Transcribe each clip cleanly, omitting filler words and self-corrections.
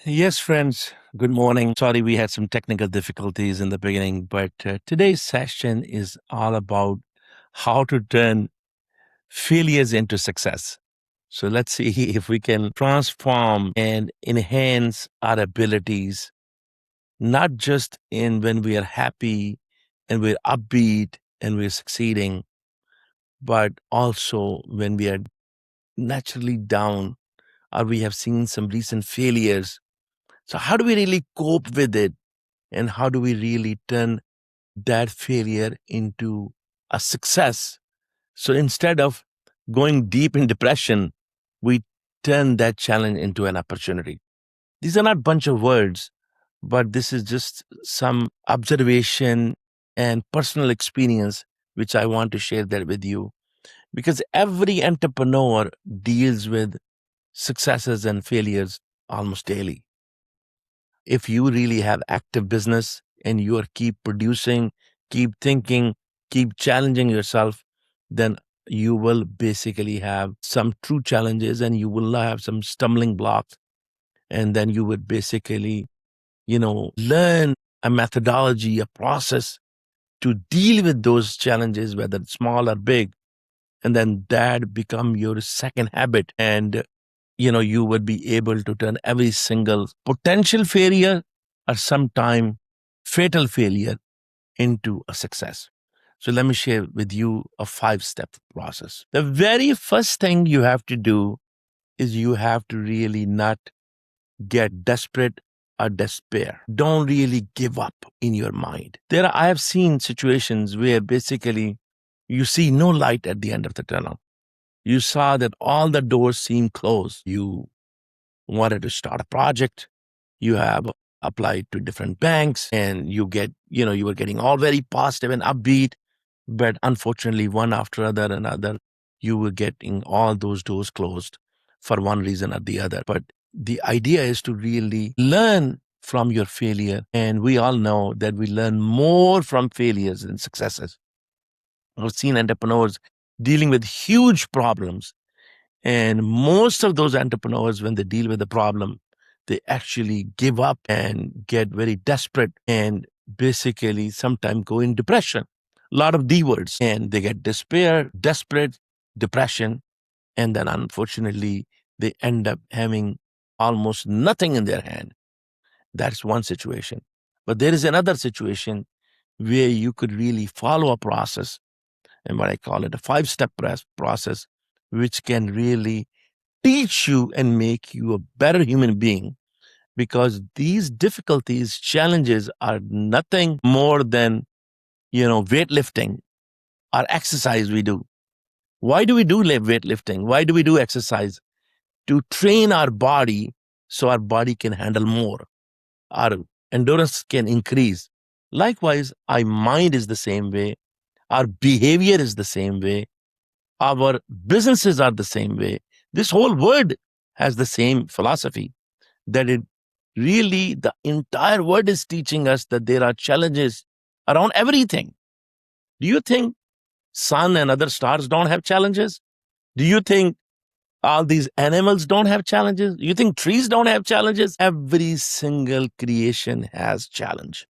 Yes, friends, good morning. Sorry, we had some technical difficulties in the beginning, but today's session is all about how to turn failures into success. So let's see if we can transform and enhance our abilities, not just in when we are happy and we're upbeat and we're succeeding, but also when we are naturally down or we have seen some recent failures. So, how do we really cope with it? And how do we really turn that failure into a success? So instead of going deep in depression, we turn that challenge into an opportunity. These are not bunch of words, but this is just some observation and personal experience which I want to share that with you, because every entrepreneur deals with successes and failures almost daily. If you really have active business and you are keep producing, keep thinking, keep challenging yourself, then you will basically have some true challenges and you will have some stumbling blocks. And then you would basically, learn a methodology, a process to deal with those challenges, whether it's small or big. And then that become your second habit. And you would be able to turn every single potential failure or sometime fatal failure into a success. So let me share with you a 5-step process. The very first thing you have to do is you have to really not get desperate or despair. Don't really give up in your mind. I have seen situations where basically you see no light at the end of the tunnel. You saw that all the doors seem closed. You wanted to start a project. You have applied to different banks and you were getting all very positive and upbeat. But unfortunately, one after another, you were getting all those doors closed for one reason or the other. But the idea is to really learn from your failure. And we all know that we learn more from failures than successes. I've seen entrepreneurs dealing with huge problems, and most of those entrepreneurs, when they deal with a problem, they actually give up and get very desperate and basically sometimes go in depression. A lot of D words. And they get despair, desperate, depression. And then unfortunately, they end up having almost nothing in their hand. That's one situation. But there is another situation where you could really follow a process, and what I call it a 5-step process, which can really teach you and make you a better human being, because these difficulties, challenges are nothing more than, weightlifting or exercise we do. Why do we do weightlifting? Why do we do exercise? To train our body so our body can handle more. Our endurance can increase. Likewise, our mind is the same way. Our behavior is the same way. Our businesses are the same way. This whole world has the same philosophy, that it really, the entire world is teaching us that there are challenges around everything. Do you think sun and other stars don't have challenges? Do you think all these animals don't have challenges? You think trees don't have challenges? Every single creation has challenge.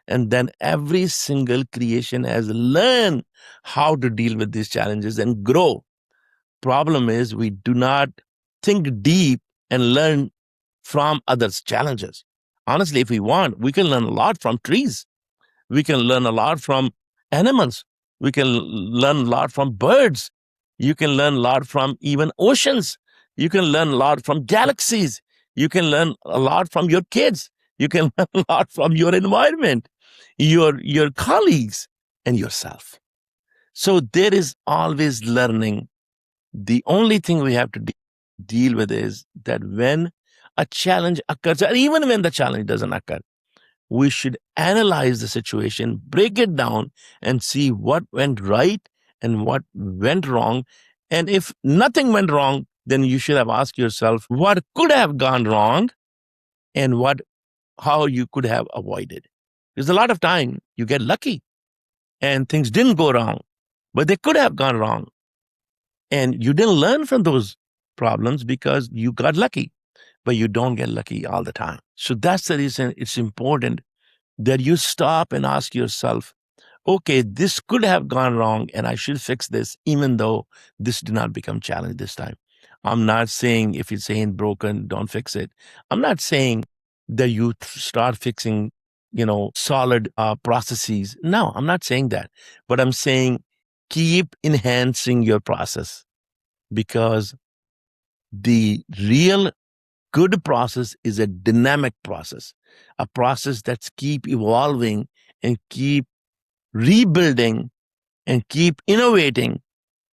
And then every single creation has learned how to deal with these challenges and grow. Problem is, we do not think deep and learn from others' challenges. Honestly, if we want, we can learn a lot from trees. We can learn a lot from animals. We can learn a lot from birds. You can learn a lot from even oceans. You can learn a lot from galaxies. You can learn a lot from your kids. You can learn a lot from your environment, your colleagues, and yourself. So there is always learning. The only thing we have to deal with is that when a challenge occurs, or even when the challenge doesn't occur, we should analyze the situation, break it down, and see what went right and what went wrong. And if nothing went wrong, then you should have asked yourself what could have gone wrong and how you could have avoided. Because a lot of time you get lucky and things didn't go wrong, but they could have gone wrong. And you didn't learn from those problems because you got lucky. but you don't get lucky all the time. So that's the reason it's important that you stop and ask yourself, okay, this could have gone wrong and I should fix this, even though this did not become challenge this time. I'm not saying if it's ain't broken, don't fix it. I'm not saying that you start fixing, solid processes. No, I'm not saying that. But I'm saying keep enhancing your process, because the real good process is a dynamic process, a process that's keep evolving and keep rebuilding and keep innovating,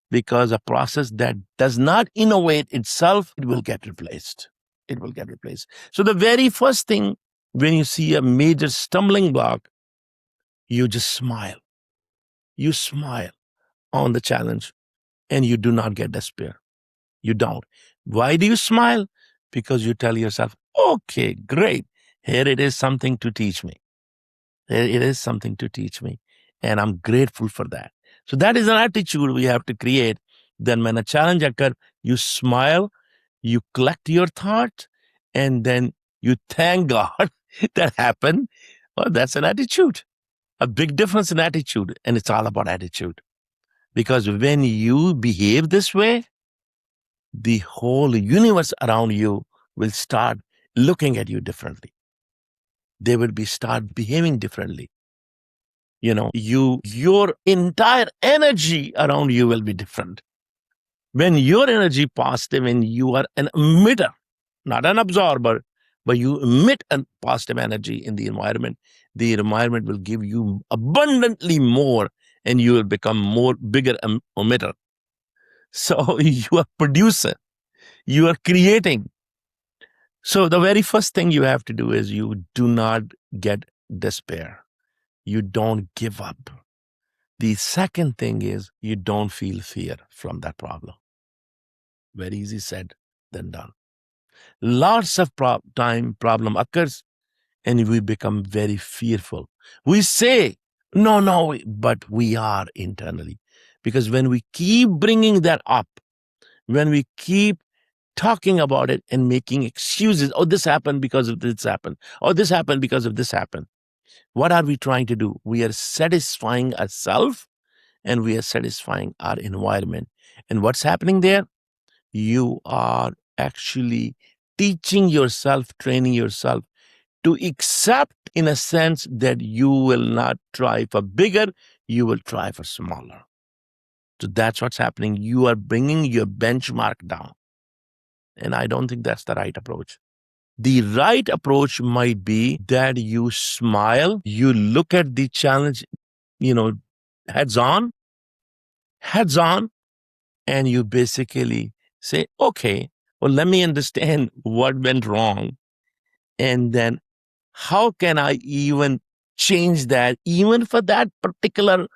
because a process that does not innovate itself, it will get replaced. It will get replaced. So the very first thing, when you see a major stumbling block, you just smile. You smile on the challenge and you do not get despair. You don't. Why do you smile? Because you tell yourself, okay, great. Here it is something to teach me. It is something to teach me. And I'm grateful for that. So that is an attitude we have to create. Then when a challenge occurs, you smile, you collect your thoughts, and then you thank God that happened. Well, that's an attitude. A big difference in attitude. And it's all about attitude. Because when you behave this way, the whole universe around you will start looking at you differently. They will start behaving differently. Your entire energy around you will be different. When your energy positive and you are an emitter, not an absorber, but you emit a positive energy in the environment will give you abundantly more, and you will become more bigger emitter. So you are producer, you are creating. So the very first thing you have to do is you do not get despair. You don't give up. The second thing is you don't feel fear from that problem. Very easy said than done. Lots of time problem occurs and we become very fearful. We say, no, but we are internally. Because when we keep bringing that up, when we keep talking about it and making excuses, oh, this happened because of this happened, or this happened because of this happened. What are we trying to do? We are satisfying ourselves and we are satisfying our environment. And what's happening there? You are actually teaching yourself, training yourself to accept, in a sense, that you will not try for bigger, you will try for smaller. So that's what's happening. You are bringing your benchmark down. And I don't think that's the right approach. The right approach might be that you smile, you look at the challenge, heads on, and you basically say, okay, well, let me understand what went wrong. And then how can I even change that, even for that particular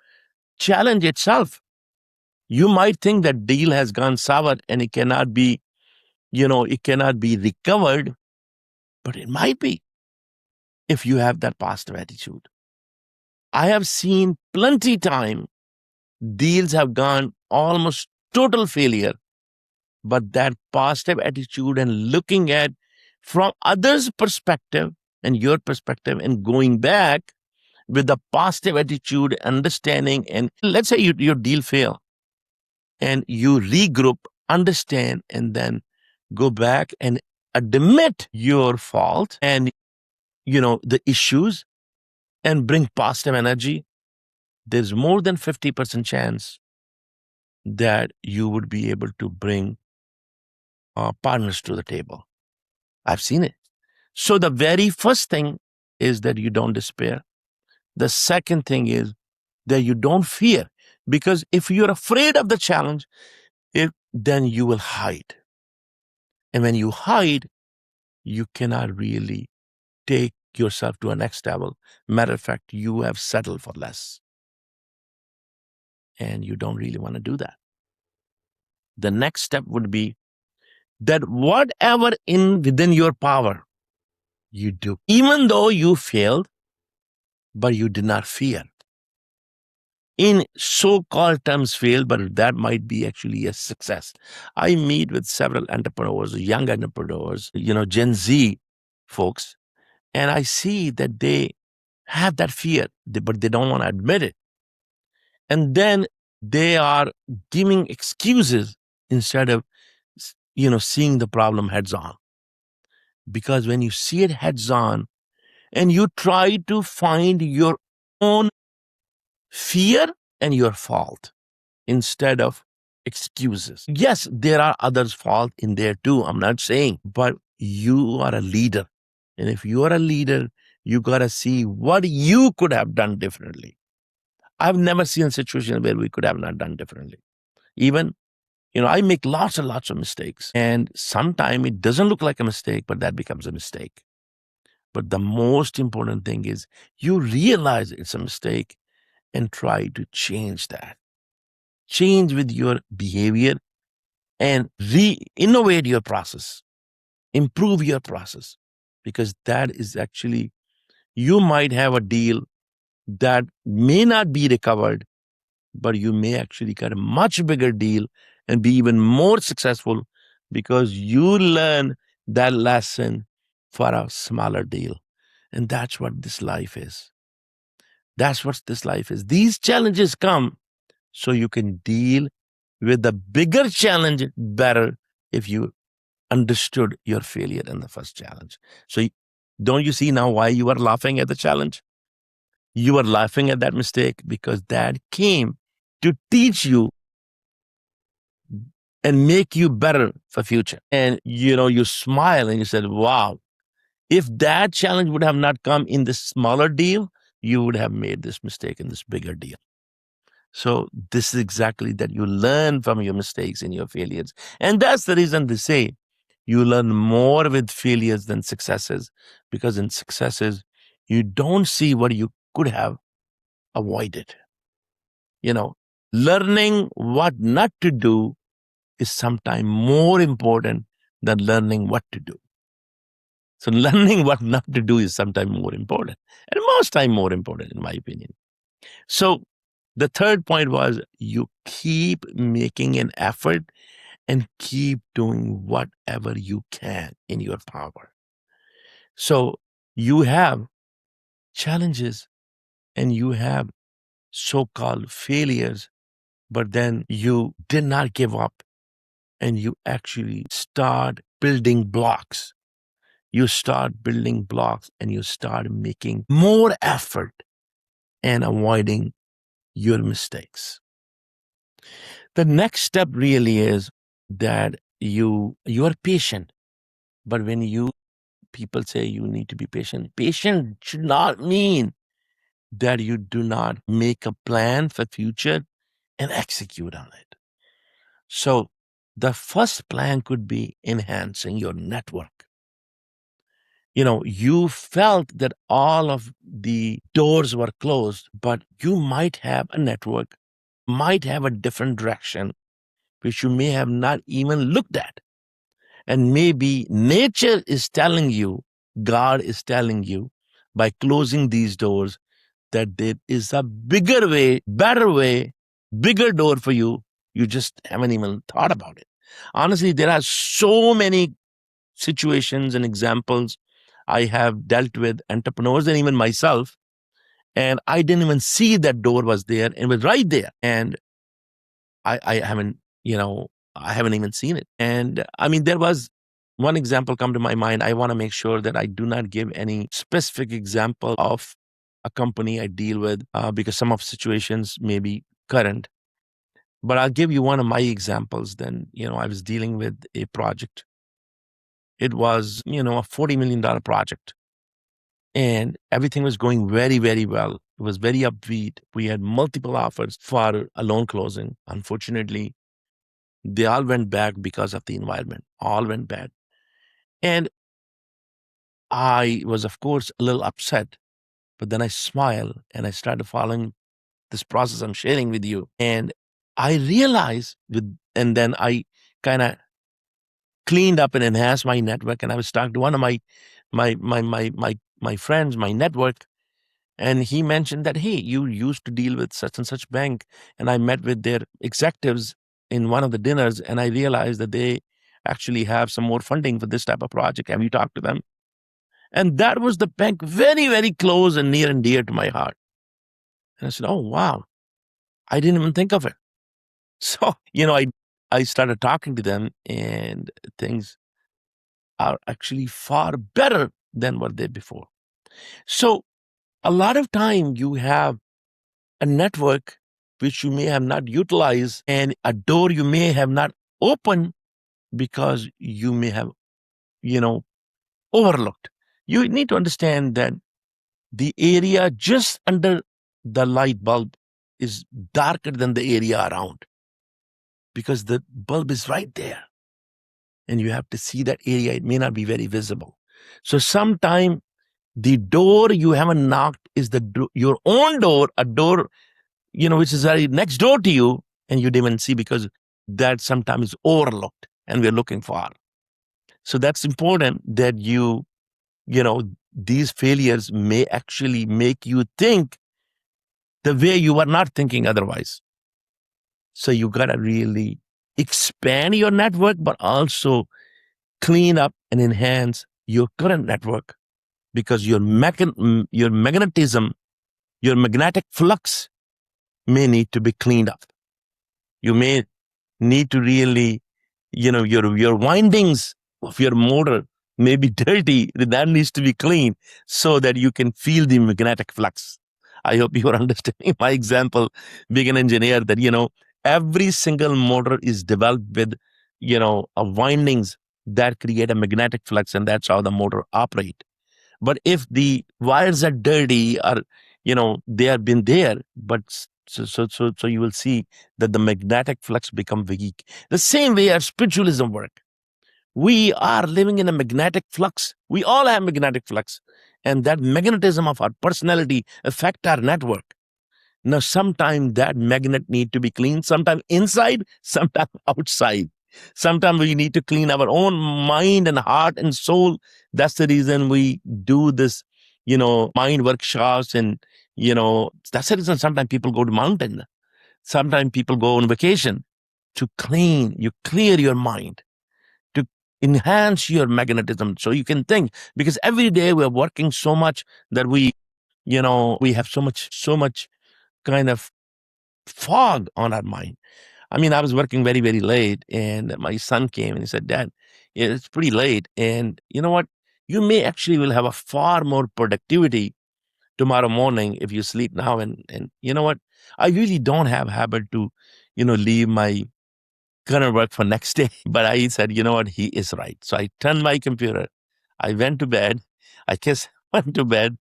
challenge itself? You might think that deal has gone sour and it cannot be, it cannot be recovered, but it might be if you have that positive attitude. I have seen plenty time deals have gone almost total failure, but that positive attitude and looking at from others' perspective and your perspective and going back with a positive attitude, understanding, and let's say your deal fail and you regroup, understand, and then go back and admit your fault and, the issues and bring positive energy, there's more than 50% chance that you would be able to bring partners to the table. I've seen it. So the very first thing is that you don't despair. The second thing is that you don't fear, because if you're afraid of the challenge, then you will hide. And when you hide, you cannot really take yourself to a next level. Matter of fact, you have settled for less. And you don't really want to do that. The next step would be that whatever within your power, you do. Even though you failed, but you did not fear. in so-called terms failed, but that might be actually a success. I meet with several entrepreneurs, young entrepreneurs, Gen Z folks, and I see that they have that fear, but they don't want to admit it. And then they are giving excuses instead of, seeing the problem heads on. Because when you see it heads on and you try to find your own fear and your fault instead of excuses. Yes, there are others' fault in there too. I'm not saying, but you are a leader. And if you are a leader, you got to see what you could have done differently. I've never seen a situation where we could have not done differently. Even, I make lots and lots of mistakes. And sometimes it doesn't look like a mistake, but that becomes a mistake. But the most important thing is you realize it's a mistake and try to change that. Change with your behavior and innovate your process, improve your process, because that is actually, you might have a deal that may not be recovered, but you may actually get a much bigger deal and be even more successful because you learn that lesson for a smaller deal. And that's what this life is. That's what this life is. These challenges come so you can deal with the bigger challenge better if you understood your failure in the first challenge. So don't you see now why you are laughing at the challenge? You are laughing at that mistake because that came to teach you and make you better for future. And you smile and you said, wow, if that challenge would have not come in this smaller deal, you would have made this mistake in this bigger deal. So this is exactly that you learn from your mistakes and your failures. And that's the reason they say you learn more with failures than successes, because in successes, you don't see what you could have avoided. Learning what not to do is sometimes more important than learning what to do. So learning what not to do is sometimes more important, and most time more important, in my opinion. So the third point was you keep making an effort and keep doing whatever you can in your power. So you have challenges and you have so-called failures, but then you did not give up and you actually start building blocks. You start building blocks and you start making more effort and avoiding your mistakes. The next step really is that you are patient. But when people say you need to be patient, patient should not mean that you do not make a plan for future and execute on it. So the first plan could be enhancing your network. You felt that all of the doors were closed, but you might have a network, might have a different direction, which you may have not even looked at. And maybe nature is telling you, God is telling you by closing these doors that there is a bigger way, better way, bigger door for you. You just haven't even thought about it. Honestly, there are so many situations and examples I have dealt with entrepreneurs and even myself, and I didn't even see that door was there and it was right there. And I haven't, I haven't even seen it. And I mean, there was one example come to my mind. I want to make sure that I do not give any specific example of a company I deal with because some of situations may be current. But I'll give you one of my examples. Then, I was dealing with a project. It was, a $40 million project. And everything was going very, very well. It was very upbeat. We had multiple offers for a loan closing. Unfortunately, they all went bad because of the environment. All went bad. And I was, of course, a little upset. But then I smiled and I started following this process I'm sharing with you. And I realized and then I kind of cleaned up and enhanced my network. And I was talking to one of my friends, my network. And he mentioned that, hey, you used to deal with such and such bank. And I met with their executives in one of the dinners, and I realized that they actually have some more funding for this type of project. Have you talked to them? And that was the bank very, very close and near and dear to my heart. And I said, oh, wow, I didn't even think of it. So, I started talking to them, and things are actually far better than what they before. So a lot of time you have a network which you may have not utilized, and a door you may have not opened because you may have, you know, overlooked. You need to understand that the area just under the light bulb is darker than the area around, because the bulb is right there and you have to see that area. It may not be very visible. So sometime the door you haven't knocked is your own door, a door, which is right next door to you, and you didn't even see because that sometimes is overlooked and we're looking for. So that's important that these failures may actually make you think the way you were not thinking otherwise. So you got to really expand your network, but also clean up and enhance your current network, because your magnetism, your magnetic flux may need to be cleaned up. You may need to really, your windings of your motor may be dirty. That needs to be clean so that you can feel the magnetic flux. I hope you are understanding my example, being an engineer, that, every single motor is developed with, a windings that create a magnetic flux, and that's how the motor operate. But if the wires are dirty, or they have been there, but so you will see that the magnetic flux become weak. The same way our spiritualism work. We are living in a magnetic flux. We all have magnetic flux, and that magnetism of our personality affect our network. Now, sometimes that magnet need to be cleaned, sometimes inside, sometimes outside. Sometimes we need to clean our own mind and heart and soul. That's the reason we do this, mind workshops. And, that's the reason sometimes people go to mountain. Sometimes people go on vacation to clear your mind, to enhance your magnetism so you can think. Because every day we're working so much that we have so much kind of fog on our mind. I mean, I was working very, very late, and my son came and he said, Dad, it's pretty late. And you know what? You may actually will have a far more productivity tomorrow morning if you sleep now. And you know what? I really don't have habit to, leave my current work for next day. But I said, you know what? He is right. So I turned my computer. I went to bed. I guess went to bed,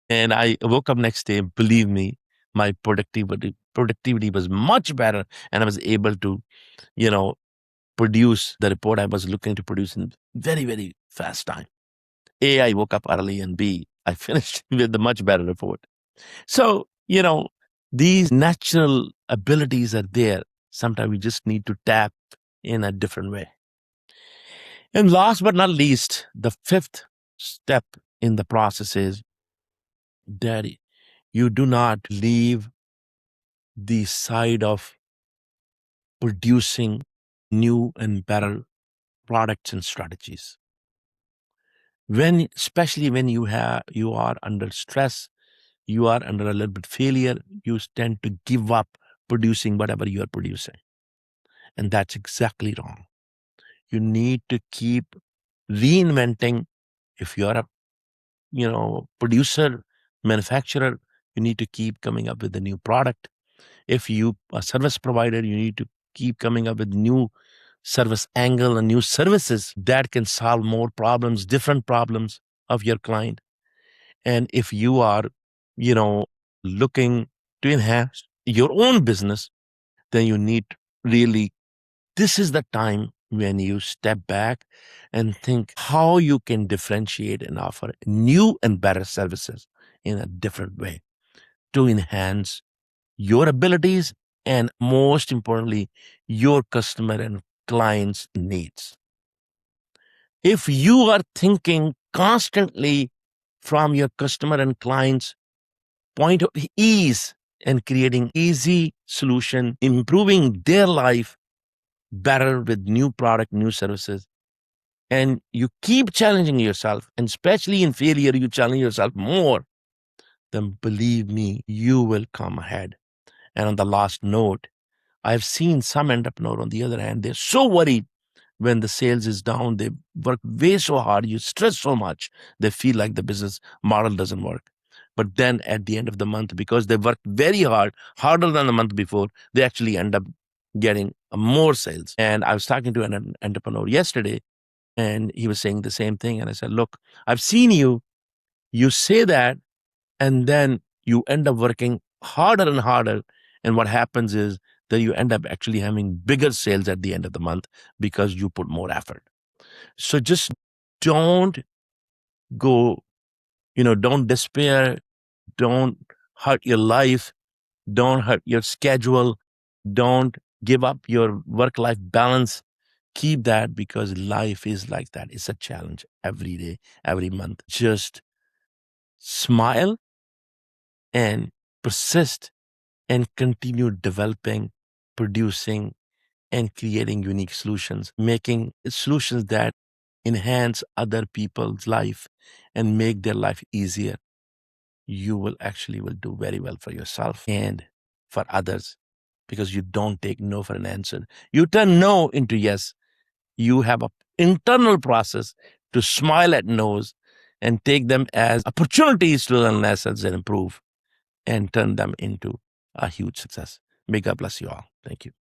and I woke up next day. Believe me, my productivity was much better, and I was able to, you know, produce the report I was looking to produce in very, very fast time. A, I woke up early, and B, I finished with a much better report. So, these natural abilities are there. Sometimes we just need to tap in a different way. And last but not least, the fifth step in the process is that you do not leave the side of producing new and better products and strategies. Especially when you are under stress, you are under a little bit failure, you tend to give up producing whatever you are producing. And that's exactly wrong. You need to keep reinventing. If you're a producer, manufacturer, you need to keep coming up with a new product. If you a service provider, you need to keep coming up with new service angle and new services that can solve more problems, different problems of your client. And if you are, looking to enhance your own business, then you need really, this is the time when you step back and think how you can differentiate and offer new and better services in a different way to enhance your abilities and, most importantly, your customer and clients' needs. If you are thinking constantly from your customer and clients' point of ease and creating easy solution, improving their life better with new product, new services. And you keep challenging yourself, and especially in failure, you challenge yourself more, then believe me, you will come ahead. And on the last note, I've seen some entrepreneur on the other hand, they're so worried when the sales is down. They work way so hard, you stress so much, they feel like the business model doesn't work. But then at the end of the month, because they worked very hard, harder than the month before, they actually end up getting more sales. And I was talking to an entrepreneur yesterday, and he was saying the same thing. And I said, look, I've seen you say that, and then you end up working harder and harder. And what happens is that you end up actually having bigger sales at the end of the month because you put more effort. So just don't go, don't despair, don't hurt your life, don't hurt your schedule, don't give up your work life balance. Keep that, because life is like that. It's a challenge every day, every month. Just smile and persist and continue developing, producing, and creating unique solutions, making solutions that enhance other people's life and make their life easier. You will do very well for yourself and for others, because you don't take no for an answer. You turn no into yes. You have an internal process to smile at no's and take them as opportunities to learn lessons and improve, and turn them into a huge success. May God bless you all. Thank you.